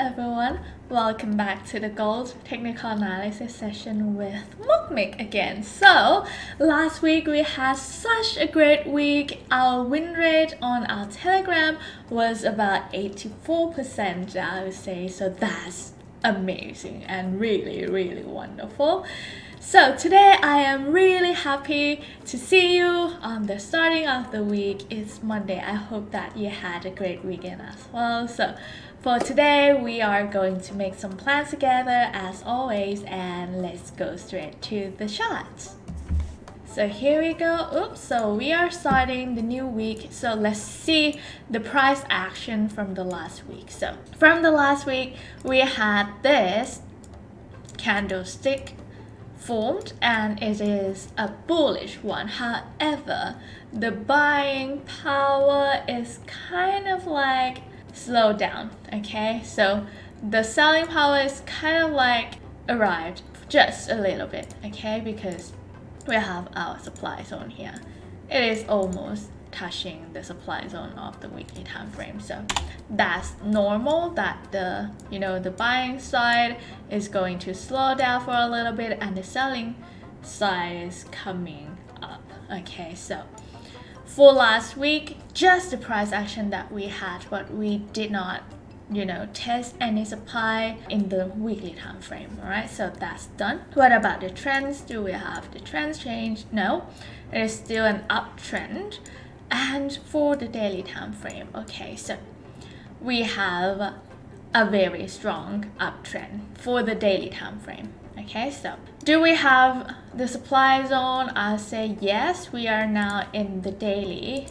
everyone, welcome back to the gold technical analysis session with Mokmik again. So last week we had such a great week. Our win rate on our Telegram was about 84%, I would say, so that's amazing and really wonderful. So today I am really happy to see you on the starting of the week. It's Monday. I hope that you had a great weekend as well. So for today we are going to make some plans together as always, and let's go straight to the charts. So here we go. So we are starting the new week. So let's see the price action from the last week. So from the last week we had this candlestick formed and it is a bullish one. However, the buying power is kind of like slowed down. Okay, so the selling power is kind of like arrived just a little bit. Okay, because we have our supply zone here. It is almost touching the supply zone of the weekly time frame, so that's normal that the buying side is going to slow down for a little bit and the selling side is coming up. Okay, so for last week, just the price action that we had, but we did not test any supply in the weekly time frame. All right, so that's done. What about the trends? Do we have the trends change? No, it is still an uptrend. And for the daily time frame, okay, so we have a very strong uptrend for the daily time frame. Okay, so do we have the supply zone? I'll say yes, we are now in the daily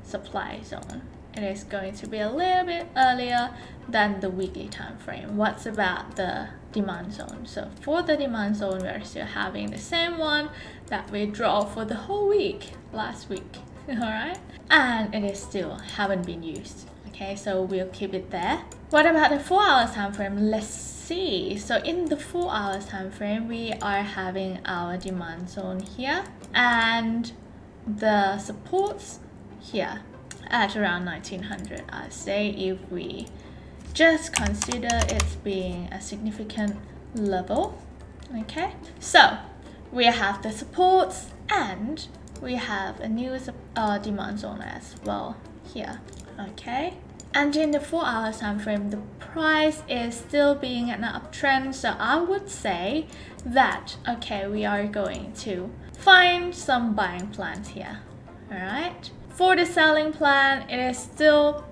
supply zone. It is going to be a little bit earlier than the weekly time frame. What's about the demand zone? So for the demand zone, we are still having the same one that we draw for the whole week last week. All right, and it is still haven't been used. Okay, so we'll keep it there. What about the 4 hours time frame? Let's see. So in the 4 hours time frame, we are having our demand zone here and the supports here at around 1900. I say if we just consider it being a significant level. Okay, so we have the supports and we have a new demand zone as well here. Okay, and in the 4 hours time frame, the price is still being an uptrend, so I would say that okay, we are going to find some buying plans here. All right, for the selling plan, it is still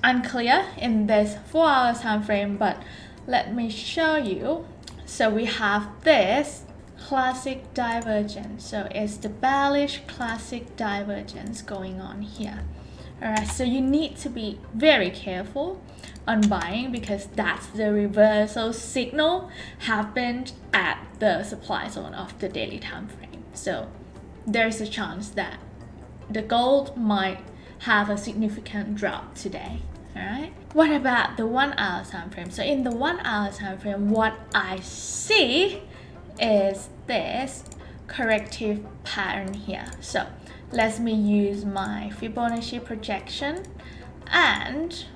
unclear in this 4 hours time frame, but let me show you. So we have this classic divergence, so it's the bearish classic divergence going on here. All right, so you need to be very careful on buying because that's the reversal signal happened at the supply zone of the daily time frame. So there's a chance that the gold might have a significant drop today. All right, what about the 1 hour time frame? So in the 1 hour time frame, what I see is this corrective pattern here. So let me use my Fibonacci projection and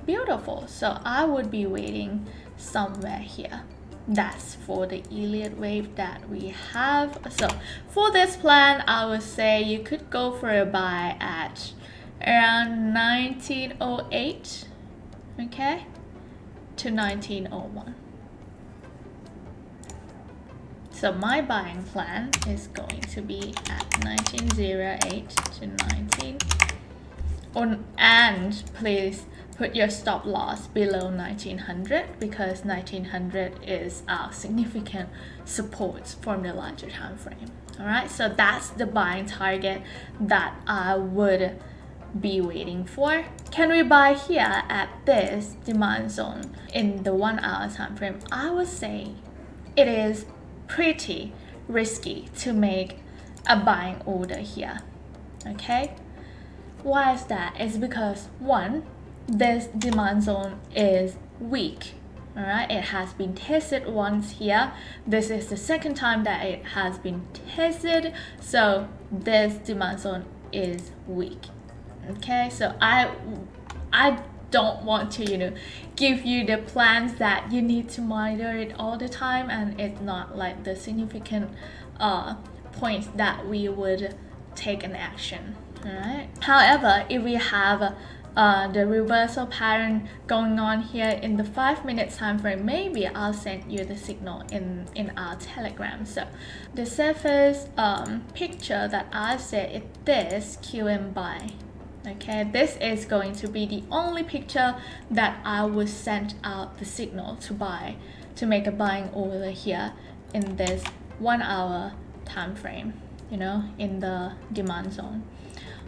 beautiful. So I would be waiting somewhere here. That's for the Elliott wave that we have. So for this plan, I would say you could go for a buy at around 1908, okay, to 1901. So my buying plan is going to be at 1908 to 19. And please put your stop loss below 1900 because 1900 is our significant support from the larger time frame. All right, so that's the buying target that I would be waiting for. Can we buy here at this demand zone in the 1 hour time frame? I would say it is pretty risky to make a buying order here. Okay, why is that? It's because one, this demand zone is weak. All right, it has been tested once here. This is the second time that it has been tested, so this demand zone is weak. Okay, so I don't want to give you the plans that you need to monitor it all the time, and it's not like the significant points that we would take an action. Alright. However, if we have the reversal pattern going on here in the 5-minute time frame, maybe I'll send you the signal in our Telegram. So the safest picture that I say is this QM buy. Okay, this is going to be the only picture that I would send out the signal to buy, to make a buying order here in this 1 hour time frame, in the demand zone.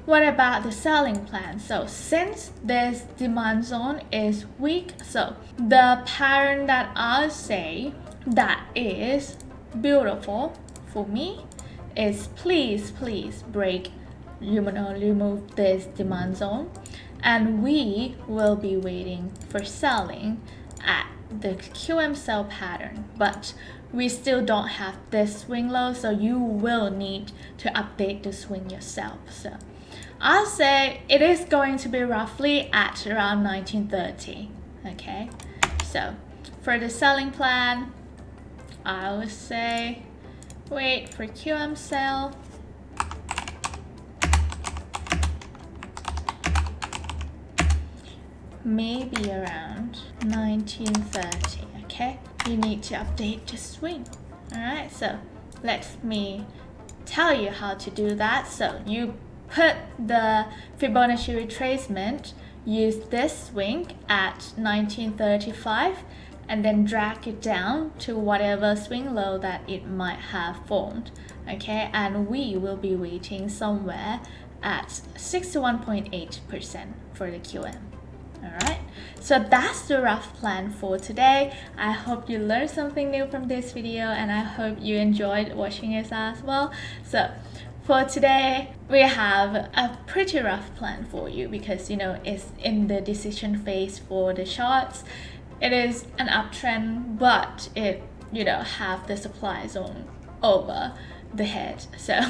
What about the selling plan? So since this demand zone is weak, so the pattern that I'll say that is beautiful for me is please break, remove this demand zone, and we will be waiting for selling at the QM sell pattern, but we still don't have this swing low, so you will need to update the swing yourself. So I'll say it is going to be roughly at around 1930. Okay, so for the selling plan, I would say wait for QM sell. Maybe around 1930. Okay, you need to update the swing. Alright, so let me tell you how to do that. So you put the Fibonacci retracement, use this swing at 1935, and then drag it down to whatever swing low that it might have formed. Okay, and we will be waiting somewhere at 61.8% for the QM. Alright, so that's the rough plan for today. I hope you learned something new from this video, and I hope you enjoyed watching it as well. So for today, we have a pretty rough plan for you because it's in the decision phase for the charts. It is an uptrend, but it have the supply zone over the head, so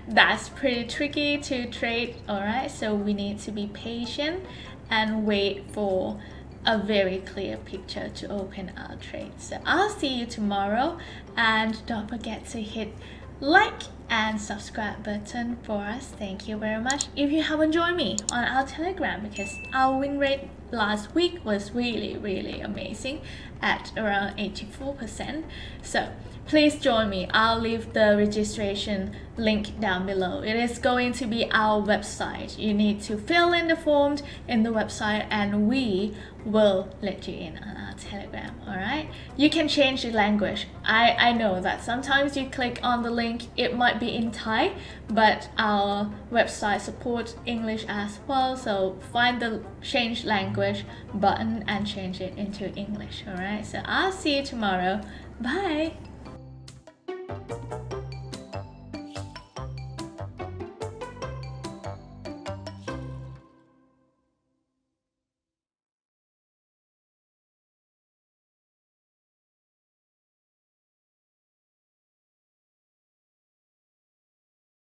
that's pretty tricky to trade. Alright, so we need to be patient and wait for a very clear picture to open our trade. So I'll see you tomorrow, and don't forget to hit like and subscribe button for us. Thank you very much. If you haven't joined me on our Telegram, because our win rate last week was really amazing at around 84%, so please join me. I'll leave the registration link down below. It is going to be our website. You need to fill in the form in the website, and we will let you in on our Telegram. Alright, you can change the language. I know that sometimes you click on the link, it might be in Thai, but our website supports English as well, so find the change language button and change it into English. Alright, so I'll see you tomorrow. Bye.